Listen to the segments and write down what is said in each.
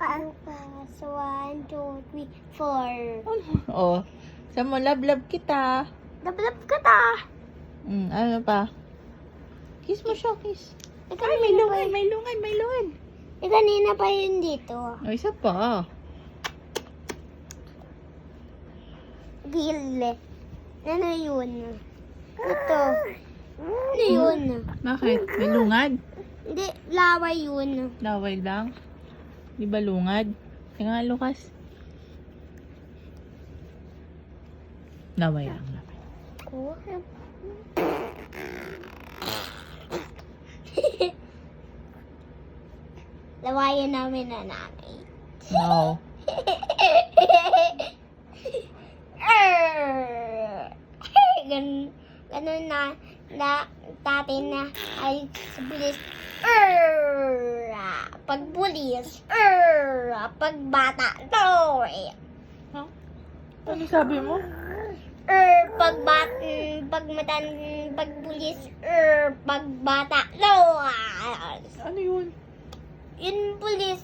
Lucas, 1, 2, 3, 4. Oh, sa mo, love kita. Lablab ka ta. Ano pa? Kiss mo siya, kiss. Eh, Ay, may kanina lungan, pa, may lungan, may lungan. eh, kanina pa yun dito. Oh, isa pa. Gile. Ano yun? Ito. Ano yun? Bakit? May lungad? Hindi, laway yun. Laway lang. Di ba lungad? Kaya nga, Lucas. Laway lang. Oh. Lawayan namin na nanay. No. Ganun na dati na ay bilis. Pag bulis. Pag bata. No. Ano sabi mo? Pag bulis. Pag bata. No. Ano yun? Yun bulis.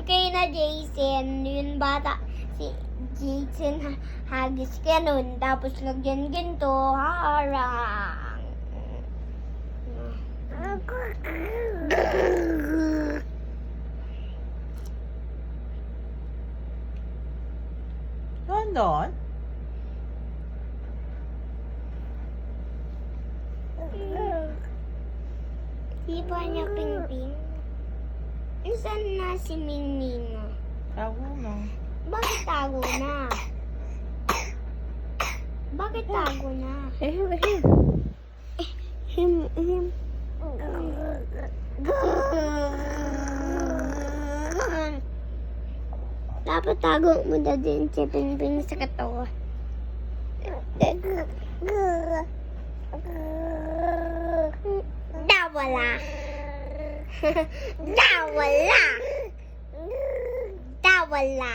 Kay na Jason. Yun bata. Si Jason hagis ka nun. Tapos lagyan ginto. Harang. Doon? Di ba niya pingping? Saan na si Minina? Tago na. Bakit tago na? Bakit tago na? Him. Dapat tago mo na din si Pingping sa katawan. Dawala. Dawala. Dawala.